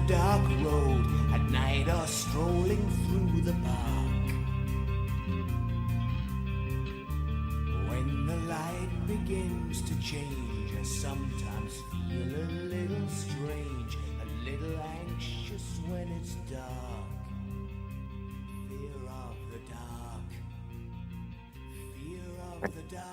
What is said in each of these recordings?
a dark road at night or strolling through the park. When the light begins to change, I sometimes feel a little strange, a little anxious when it's dark. Fear of the dark. Fear of the dark.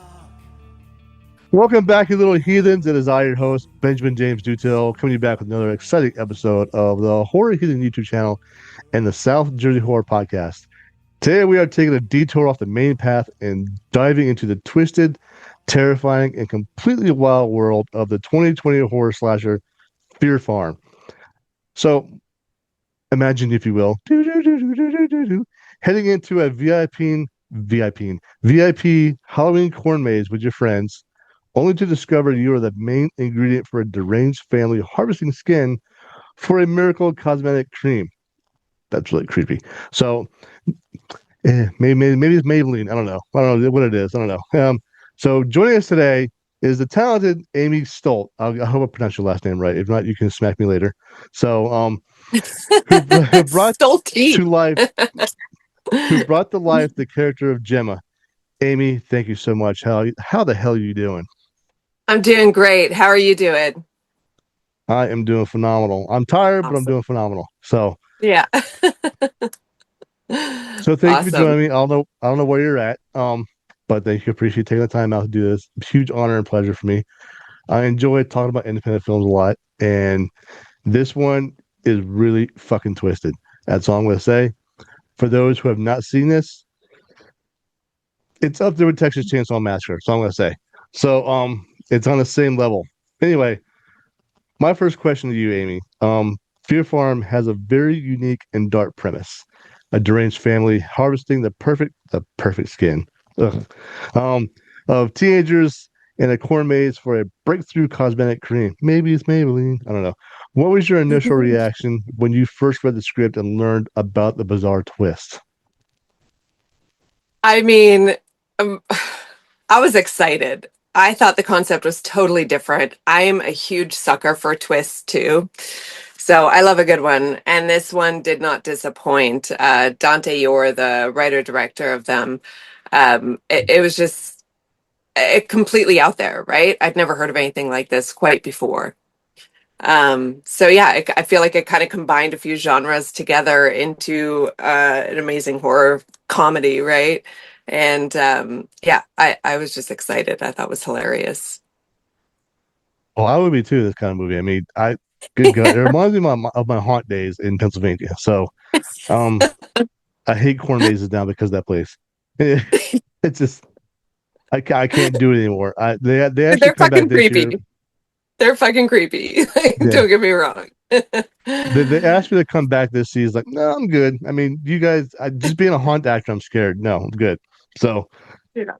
Welcome back, you little heathens. It is I, your host, Benjamin James Dutil, coming to you back with another exciting episode of the Horror Heathen YouTube channel and the South Jersey Horror Podcast. Today, we are taking a detour off the main path and diving into the twisted, terrifying, and completely wild world of the 2020 horror slasher Pharm. So, imagine, if you will, heading into a VIP Halloween corn maze with your friends, only to discover you are the main ingredient for a deranged family harvesting skin for a miracle cosmetic cream. That's really creepy. So, maybe it's Maybelline. I don't know what it is. I don't know. So joining us today is the talented Aimee Stolte. I hope I pronounced your last name right. If not, you can smack me later. So, who brought Stolte. to life, who brought to life the character of Gemma. Aimee, thank you so much. How the hell are you doing? I'm doing great. How are you doing? I am doing phenomenal. I'm tired, but I'm Awesome. doing phenomenal. So, Yeah. so thank you for Awesome. joining me. I don't know where you're at. But thank you. Appreciate taking the time out to do this. Huge honor and pleasure for me. I enjoy talking about independent films a lot, and this one is really fucking twisted. That's all I'm going to say. For those who have not seen this, it's up there with Texas Chainsaw Massacre. So I'm going to say. So, it's on the same level. Anyway, my first question to you, Aimee. Pharm has a very unique and dark premise: a deranged family harvesting the perfect skin, ugh, um, of teenagers in a corn maze for a breakthrough cosmetic cream. Maybe it's Maybelline. I don't know. What was your initial reaction when you first read the script and learned about the bizarre twist? I mean, um, I was excited. I thought the concept was totally different. I'm a huge sucker for twists too. So I love a good one. And this one did not disappoint. Dante Yor, the writer director of them, it was just completely out there, right? I'd never heard of anything like this quite before. So yeah, I feel like it kind of combined a few genres together into an amazing horror comedy, right? And yeah, I was just excited. I thought it was hilarious. Oh, I would be too. This kind of movie. I mean, good God, it reminds me of my haunt days in Pennsylvania. So, um, I hate corn mazes now because of that place. It's just I can't do it anymore. They actually They're come back fucking this creepy. year. They're fucking creepy. Like, Yeah, don't get me wrong. they asked me to come back this season. Like, no, I'm good. I mean, you guys, just being a haunt actor, I'm scared. No, I'm good. So, Yeah.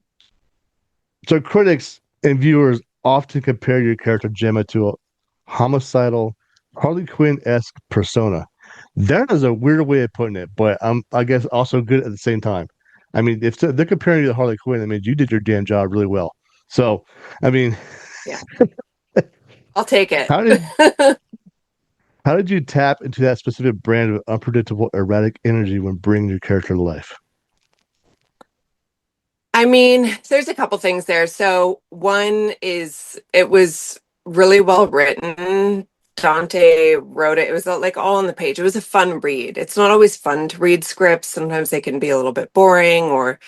so critics and viewers often compare your character Gemma to a homicidal Harley Quinn-esque persona. That is a weird way of putting it, but I guess also good at the same time. I mean, if they're comparing you to Harley Quinn, I mean, you did your damn job really well. So, I mean, Yeah. I'll take it. how did how did you tap into that specific brand of unpredictable, erratic energy when bringing your character to life? I mean, there's a couple things there. So one is it was really well written. Dante wrote it. It was like all on the page. It was a fun read. It's not always fun to read scripts. Sometimes they can be a little bit boring, or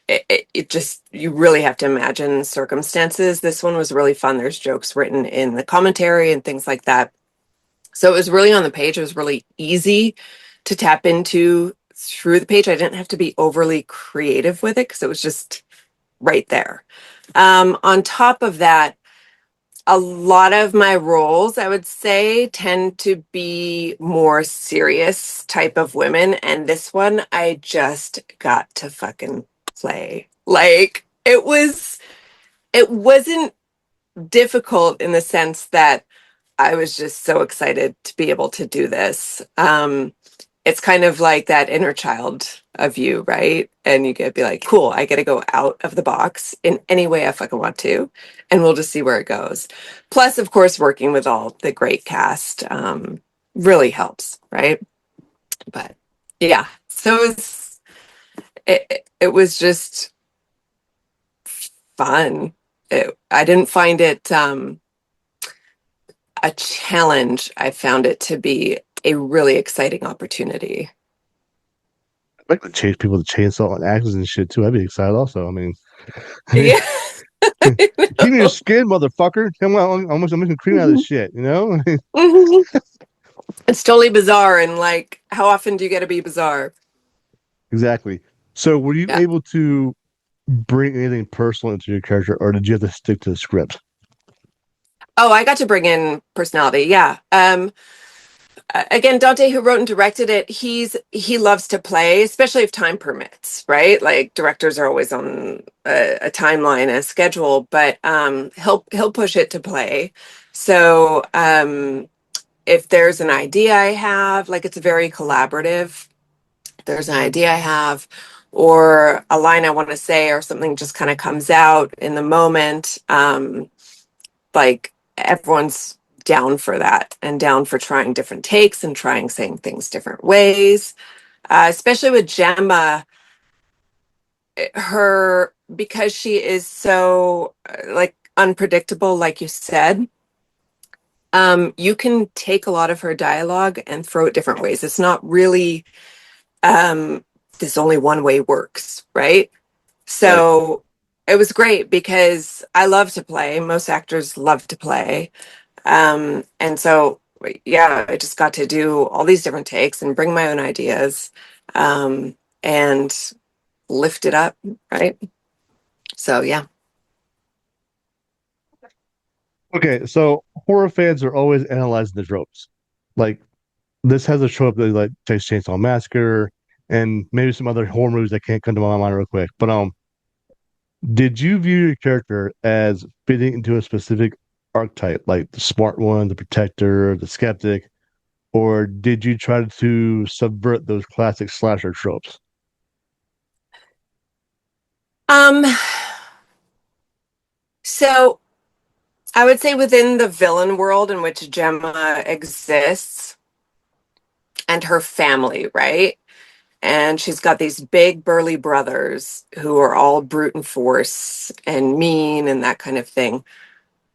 it just, you really have to imagine circumstances. This one was really fun. There's jokes written in the commentary and things like that. So it was really on the page. It was really easy to tap into through the page. I didn't have to be overly creative with it because it was just right there. On top of that, a lot of my roles, I would say, tend to be more serious type of women. And this one, I just got to fucking play. Like, it wasn't difficult in the sense that I was just so excited to be able to do this. It's kind of like that inner child of you, right? And you get to be like, cool, I get to go out of the box in any way I fucking want to, and we'll just see where it goes. Plus, of course, working with all the great cast. really helps, right? But yeah, so it was just fun. I didn't find it a challenge. I found it to be a really exciting opportunity. I like to chase people with chainsaw and axes and shit too. I'd be excited also. I mean, Yeah. keep me your skin, motherfucker. Come on, I'm making cream out of this shit, you know? Mhm. It's totally bizarre. And like, how often do you get to be bizarre? Exactly. So were you Yeah. able to bring anything personal into your character, or did you have to stick to the script? Oh, I got to bring in personality. Yeah. Again, Dante, who wrote and directed it, he loves to play, especially if time permits, right? Like directors are always on a timeline, a schedule, but he'll push it to play. So if there's an idea I have, like it's very collaborative. If there's an idea I have, or a line I want to say, or something just kind of comes out in the moment. Like everyone's down for that and down for trying different takes and trying saying things different ways. Especially with Gemma, her because she is so like unpredictable, like you said. You can take a lot of her dialogue and throw it different ways. It's not really um, this only one way works, right? Right. So it was great because I love to play. Most actors love to play. And so, yeah, I just got to do all these different takes and bring my own ideas and lift it up, right? So, yeah. Okay, so horror fans are always analyzing the tropes. Like this has a trope that like Texas Chainsaw Massacre and maybe some other horror movies that can't come to my mind real quick. But did you view your character as fitting into a specific archetype, like the smart one, the protector, the skeptic, or did you try to subvert those classic slasher tropes? Um, so I would say within the villain world in which Gemma exists and her family, right? And she's got these big burly brothers who are all brute and force and mean and that kind of thing.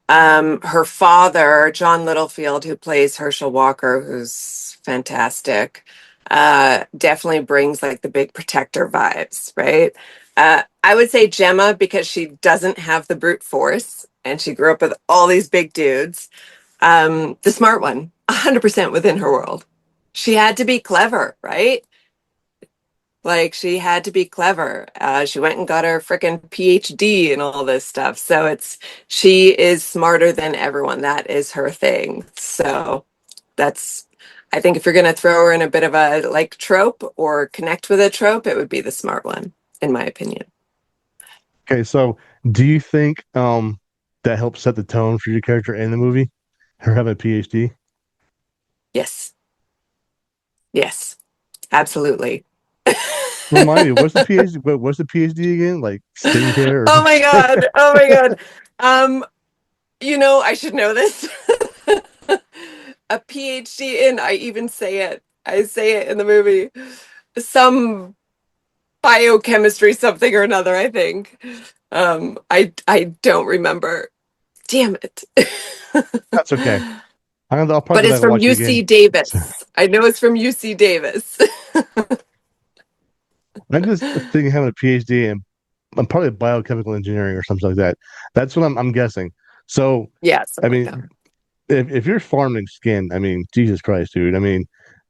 Her father, John Littlefield, who plays Herschel Walker, who's fantastic, definitely brings like the big protector vibes, right? I would say Gemma because she doesn't have the brute force and she grew up with all these big dudes. The smart one, 100% within her world. She had to be clever, right? Like she had to be clever. She went and got her freaking PhD and all this stuff. So she is smarter than everyone. That is her thing. So that's, I think if you're going to throw her in a bit of a like trope or connect with a trope, it would be the smart one, in my opinion. Okay, so do you think that helps set the tone for your character in the movie? Her having a PhD? Yes. Yes. Absolutely. Remind me, what's the PhD? What's the PhD again? Like skincare or Oh my something? God. Oh my God. Um, I should know this. A PhD in, I even say it. I say it in the movie. Some biochemistry, something or another, I think. I don't remember. Damn it. That's okay. I'll But probably go back it's and from watch it again. UC Davis. I know it's from UC Davis. I'm just thinking having a PhD in I'm probably biochemical engineering or something like that. That's what I'm guessing. So, Yeah, I something like that. mean, if you're farming skin, I mean, Jesus Christ, dude. I mean,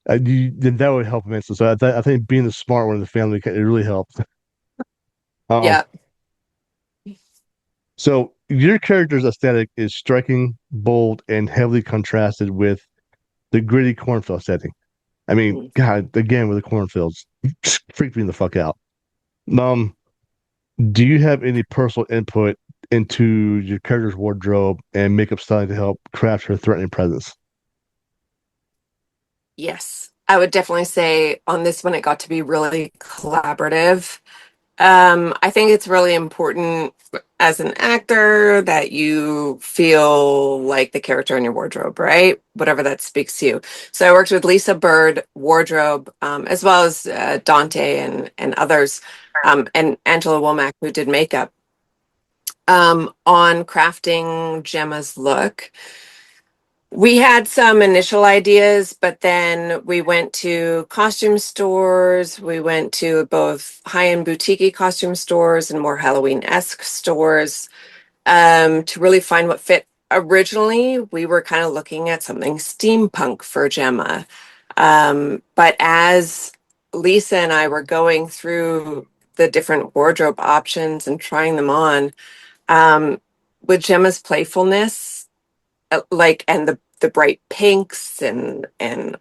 then that would help immensely. So I think being the smart one in the family it really helps. Um, Yeah. so your character's aesthetic is striking, bold, and heavily contrasted with the gritty cornfield setting. I mean, Mm. God, again with the cornfields, freaked me the fuck out. Um, do you have any personal input into your character's wardrobe and makeup styling to help craft her threatening presence? Yes. I would definitely say on this one, it got to be really collaborative. I think it's really important as an actor that you feel like the character in your wardrobe, right? Whatever that speaks to you. So I worked with Lisa Bird, wardrobe, as well as Dante and others, and Angela Womack, who did makeup, on crafting Gemma's look. We had some initial ideas, but then we went to costume stores. We went to both high-end boutique costume stores and more Halloween-esque stores, to really find what fit. Originally, we were kind of looking at something steampunk for Gemma. But as Lisa and I were going through the different wardrobe options and trying them on, um, with Gemma's playfulness, like, and the bright pinks and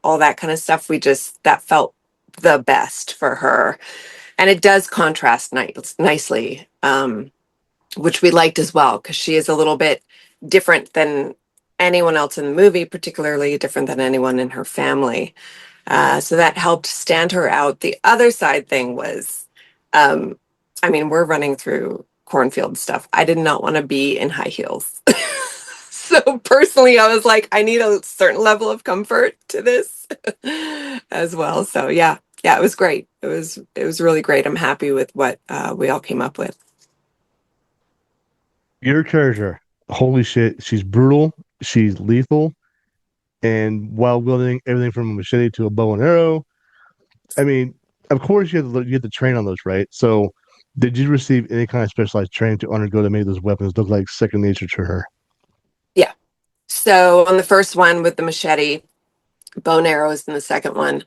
all that kind of stuff, we just, that felt the best for her, and it does contrast nicely, which we liked as well, because she is a little bit different than anyone else in the movie, particularly different than anyone in her family. So that helped stand her out. The other side thing was, um, I mean, we're running through cornfield stuff. I did not want to be in high heels. So personally, I was like, I need a certain level of comfort to this as well. So yeah, yeah, it was great. It was really great. I'm happy with what we all came up with. Your character, holy shit, she's brutal, she's lethal, and while wielding everything from a machete to a bow and arrow, I mean, of course you have to train on those, right? So, did you receive any kind of specialized training to undergo to make those weapons look like second nature to her? Yeah. So on the first one with the machete, bow and arrows in the second one.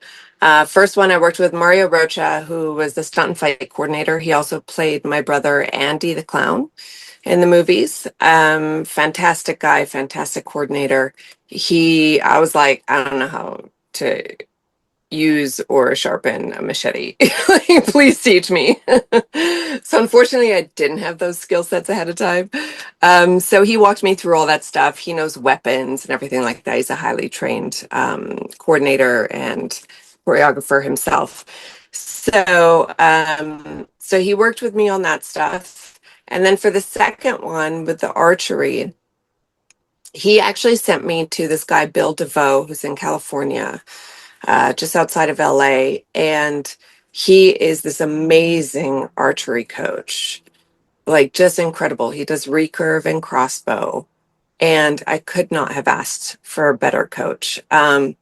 First one, I worked with Mario Rocha, who was the stunt and fight coordinator. He also played my brother Andy the clown in the movies. Fantastic guy, fantastic coordinator. I was like, I don't know how to use or sharpen a machete. Like, please teach me. So unfortunately, I didn't have those skill sets ahead of time. So he walked me through all that stuff. He knows weapons and everything like that. He's a highly trained coordinator and choreographer himself. So he worked with me on that stuff. And then for the second one with the archery, he actually sent me to this guy, Bill DeVoe, who's in California, just outside of LA. And he is this amazing archery coach, like just incredible. He does recurve and crossbow. And I could not have asked for a better coach. I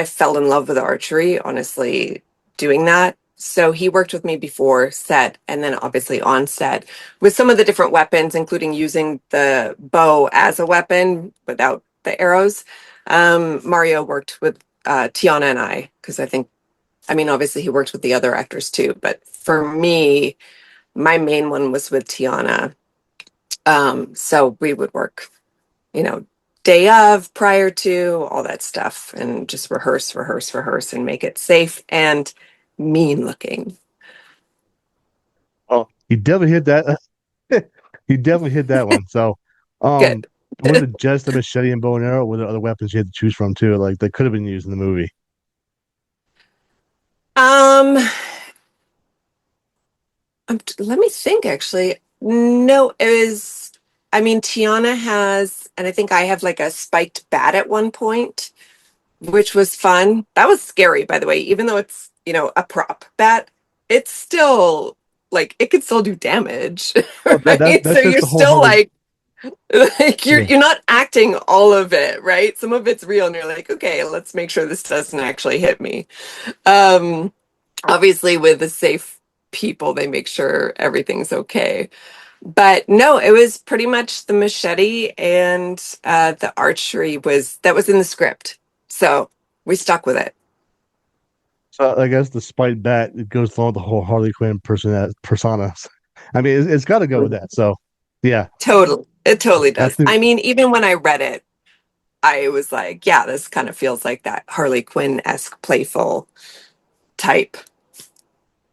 fell in love with archery, honestly, doing that. So he worked with me before set and then obviously on set with some of the different weapons, including using the bow as a weapon without the arrows. Mario worked with Tiana and I, because I mean, obviously he worked with the other actors too, but for me, my main one was with Tiana. So we would work, you know, day of, prior to, all that stuff, and just rehearse, and make it safe and mean looking. Oh, you definitely hit that. You definitely hit that one. So, um, Good. was it just the machete and bow and arrow? Or were there other weapons you had to choose from too? Like that could have been used in the movie. Um, Let me think actually. No, it was, I mean, Tiana has, and I think I have like a spiked bat at one point, which was fun. That was scary, by the way, even though it's, a prop bat, it's still like it could still do damage, Oh, right? So that's just you're the whole still Harley. like you're Yeah. you're not acting all of it, right? Some of it's real and you're like, okay, let's make sure this doesn't actually hit me. Um, Obviously with the safe people, they make sure everything's okay. But no, it was pretty much the machete and the archery was in the script. So we stuck with it. So I guess the spite bat it goes along with the whole Harley Quinn persona. I mean, it's got to go with that. So, yeah, Totally. It totally that's does. the. I mean, even when I read it, I was like, yeah, this kind of feels like that Harley Quinn-esque playful type.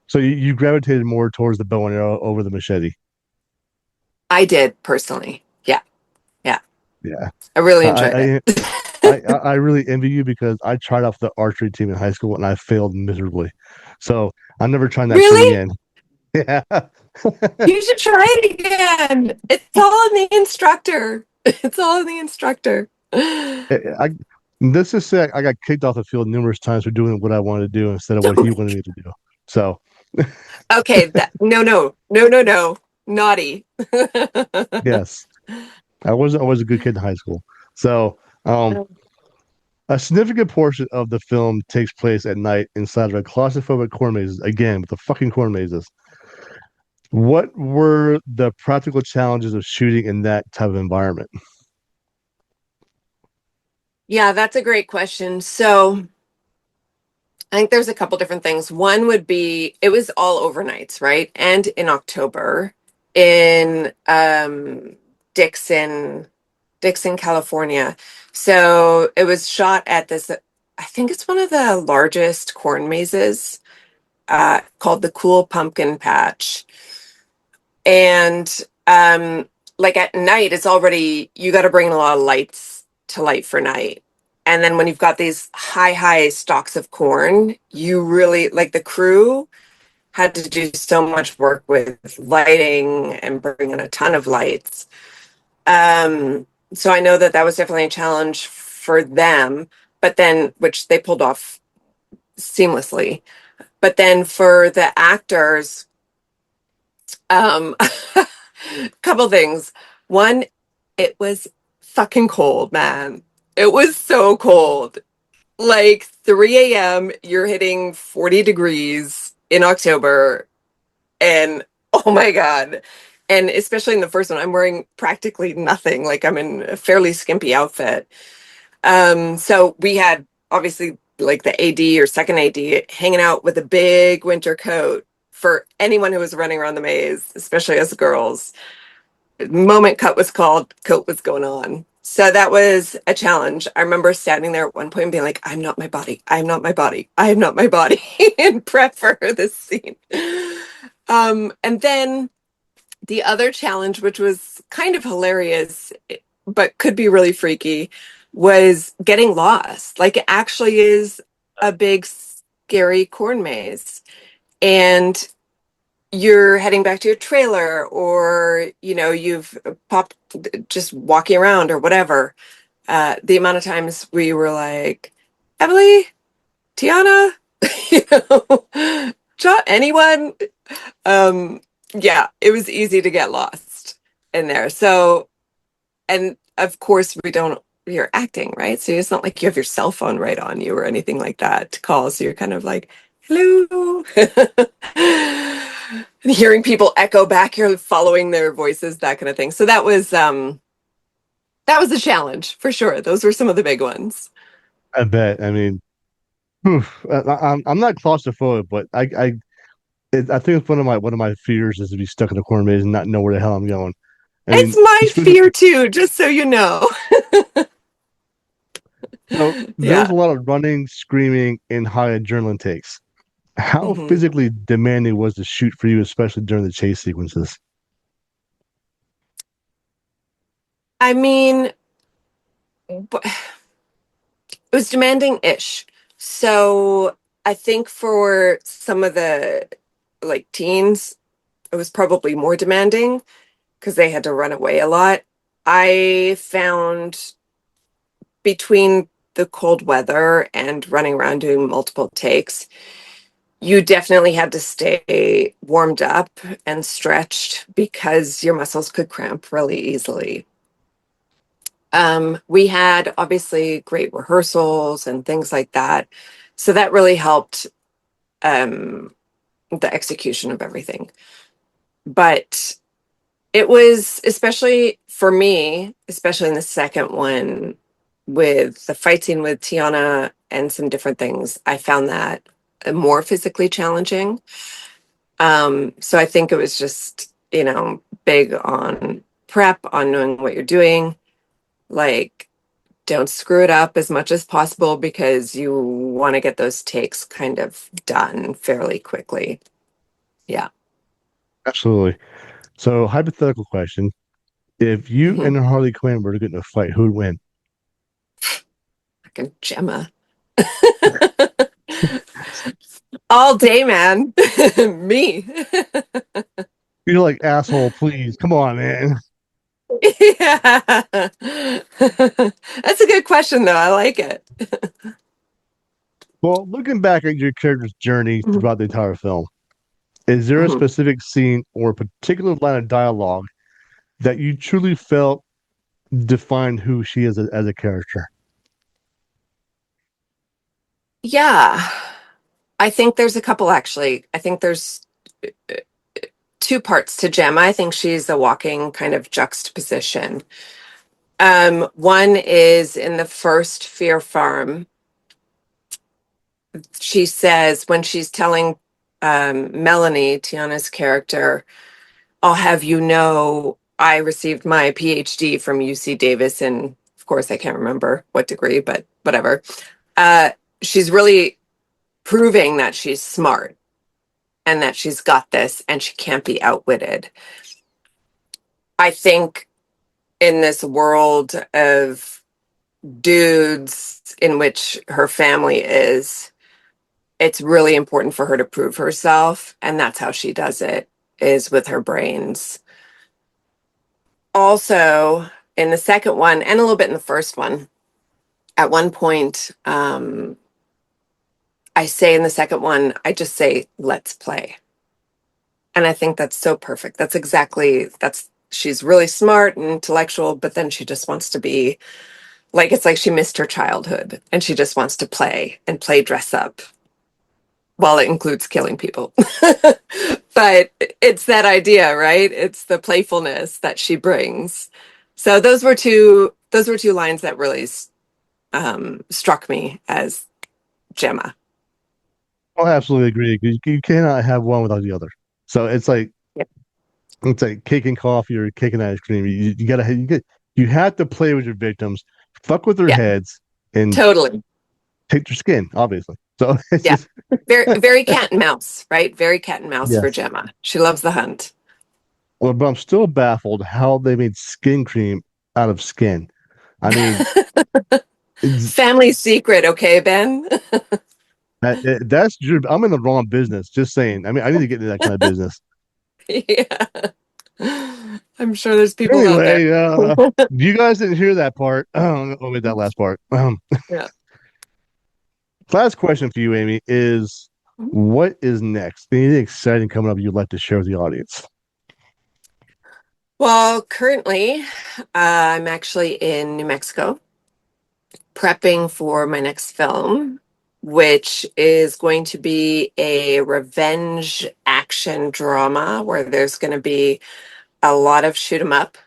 So you gravitated more towards the bow and arrow over the machete. I did personally. Yeah. Yeah. Yeah, I really enjoyed it. I I really envy you because I tried out for the archery team in high school and I failed miserably. So I'm never trying that shit Really? again. Yeah. You should try it again. It's all in the instructor. It's all in the instructor. I this is sick. I got kicked off the field numerous times for doing what I wanted to do instead of what he wanted me to do. So Okay, no, no, no, no, no, naughty. yes, I was a good kid in high school. So a significant portion of the film takes place at night inside of a claustrophobic corn maze. Again, with the fucking corn mazes. What were the practical challenges of shooting in that type of environment? Yeah, that's a great question. So I think there's a couple different things. One would be it was all overnights, right? And in October in Dixon, Dixon, California. So it was shot at this, I think it's one of the largest corn mazes, called the Cool Pumpkin Patch. And like at night, it's already, you got to bring a lot of lights to light for night. And then when you've got these high stalks of corn, you really like the crew had to do so much work with lighting and bringing a ton of lights. So I know that that was definitely a challenge for them, but then which they pulled off seamlessly. But then for the actors, a couple things. One, it was fucking cold, man. It was so cold. Like 3 a.m., you're hitting 40 degrees in October, and oh my God. And especially in the first one, I'm wearing practically nothing. Like I'm in a fairly skimpy outfit. So we had obviously like the AD or second AD hanging out with a big winter coat for anyone who was running around the maze, especially as girls. Moment cut was called, coat was going on. So that was a challenge. I remember standing there at one point and being like, I'm not my body. I'm not my body. I am not my body in prep for this scene. And then the other challenge, which was kind of hilarious, but could be really freaky, was getting lost. Like it actually is a big, scary corn maze. And you're heading back to your trailer, or, you've popped just walking around or whatever. The amount of times we were like, Emily, Tiana, you anyone? Um, yeah, it was easy to get lost in there. So, and of course, you're acting, right? So it's not like you have your cell phone right on you or anything like that to call. So you're kind of like, hello. And hearing people echo back, you're following their voices, that kind of thing. So that was a challenge for sure. Those were some of the big ones. I bet. I mean, I'm not claustrophobic, but I think it's one of my fears is to be stuck in a corn maze and not know where the hell I'm going. I It's mean, my especially fear too, just so you know. so there was Yeah. a lot of running, screaming, and high adrenaline takes. How Hmm. physically demanding was the shoot for you, especially during the chase sequences? I mean, it was demanding-ish. So I think for some of the like teens, it was probably more demanding because they had to run away a lot. I found between the cold weather and running around doing multiple takes, you definitely had to stay warmed up and stretched because your muscles could cramp really easily. We had obviously great rehearsals and things like that. So that really helped um, the execution of everything. But it was, especially for me, especially in the second one, with the fight scene with Tiana and some different things, I found that more physically challenging. So I think it was just, big on prep, on knowing what you're doing. Like, don't screw it up as much as possible because you want to get those takes kind of done fairly quickly. Yeah. Absolutely. So, hypothetical question: if you Hmm. and Harley Quinn were to get in a fight, who'd win? Fucking Gemma. All day, man. Me. You're like, asshole, please. Come on, man. Yeah. That's a good question, though. I like it. Well, looking back at your character's journey Mhm. throughout the entire film, is there a Mhm. specific scene or a particular line of dialogue that you truly felt defined who she is as a character? Yeah. I think there's a couple, actually. I think there's two parts to Gemma. I think she's a walking kind of juxtaposition. One is in the first Fear Farm. She says when she's telling Melanie, Tiana's character, I'll have you know, I received my PhD from UC Davis, and of course, I can't remember what degree, but whatever. Uh, she's really proving that she's smart and that she's got this and she can't be outwitted. I think in this world of dudes in which her family is, it's really important for her to prove herself. And that's how she does it, is with her brains. Also, in the second one, and a little bit in the first one, at one point, I say in the second one, I just say, let's play. And I think that's so perfect. She's really smart and intellectual, but then she just wants to be like, it's like she missed her childhood and she just wants to play and play dress up while it includes killing people. But it's that idea, right? It's the playfulness that she brings. So those were two lines that really struck me as Gemma. I absolutely agree. You cannot have one without the other. So Yeah, it's like cake and coffee or cake and ice cream. You gotta you have to play with your victims, fuck with their yeah, heads, and totally. take their skin, obviously. So it's Yeah. just Very, very cat and mouse, right? Very cat and mouse for yes. Gemma. She loves the hunt. Well, but I'm still baffled how they made skin cream out of skin. I mean, it's, Family secret, okay, Ben? that's I'm in the wrong business. Just saying. I mean, I need to get into that kind of business. Yeah. I'm sure there's people out there. Anyway, you guys didn't hear that part. Omit that last part. Yeah. Last question for you, Amy, is what is next? Anything exciting coming up you'd like to share with the audience? Well, currently, I'm actually in New Mexico prepping for my next film, which is going to be a revenge action drama where there's going to be a lot of shoot 'em up,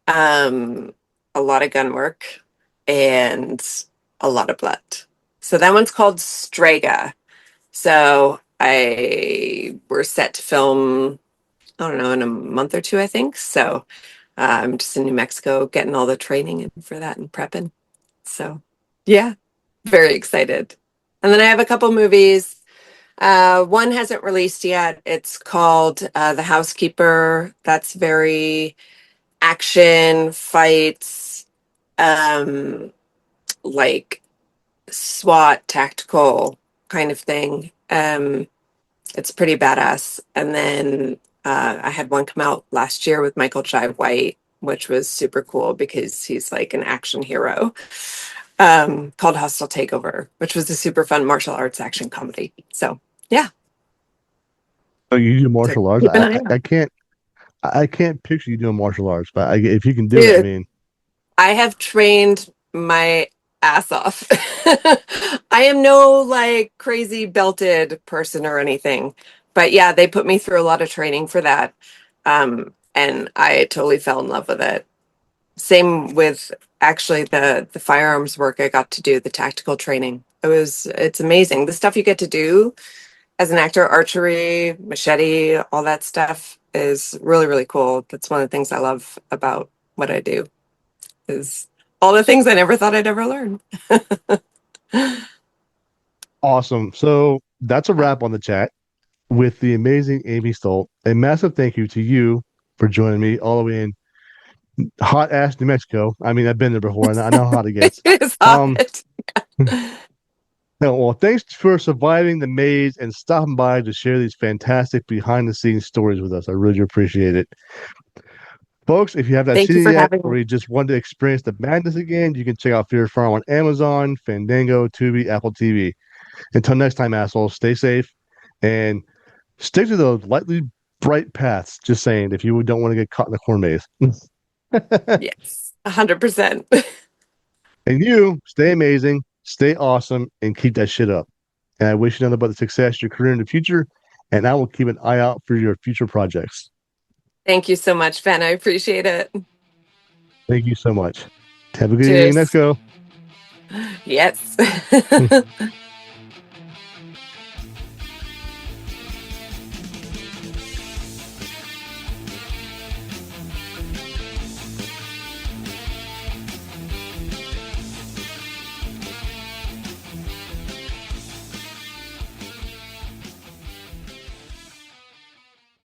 um, a lot of gun work, and a lot of blood. So that one's called Strega. So we're set to film, I don't know, in a month or two, I think. So I'm just in New Mexico getting all the training in for that and prepping. So yeah, very excited. And then I have a couple movies. One hasn't released yet. It's called The Housekeeper. That's very action, fights, um, like SWAT, tactical kind of thing. It's pretty badass. And then I had one come out last year with Michael Jai White, which was super cool because he's like an action hero, called Hostile Takeover, which was a super fun martial arts action comedy. So yeah, So you do so martial arts? keep an eye out. I can't picture you doing martial arts, but if you can do it, I Dude, mean, I have trained my ass off. I am no like crazy belted person or anything. But yeah, they put me through a lot of training for that. And I totally fell in love with it. Same with actually the firearms work I got to do, the tactical training. It's amazing. The stuff you get to do as an actor, archery, machete, all that stuff is really, really cool. That's one of the things I love about what I do is all the things I never thought I'd ever learn. awesome. So that's a wrap on the chat with the amazing Aimee Stolte. A massive thank you to you for joining me all the way in hot ass New Mexico. I mean, I've been there before and I know how hot it gets. It's Um, hot. No, well, thanks for surviving the maze and stopping by to share these fantastic behind the scenes stories with us. I really appreciate it. Folks, if you have not Thank seen you it for yet, having me. or you just want to experience the madness again, you can check out Fear Farm on Amazon, Fandango, Tubi, Apple TV. Until next time, assholes, stay safe and stick to those lightly bright paths. Just saying, if you don't want to get caught in the corn maze. Yes, 100%. And you stay amazing, stay awesome, and keep that shit up. And I wish you nothing but the success of your career in the future. And I will keep an eye out for your future projects. Thank you so much, Ben. I appreciate it. Thank you so much. Have a good evening. Let's Cheers. go. Yes.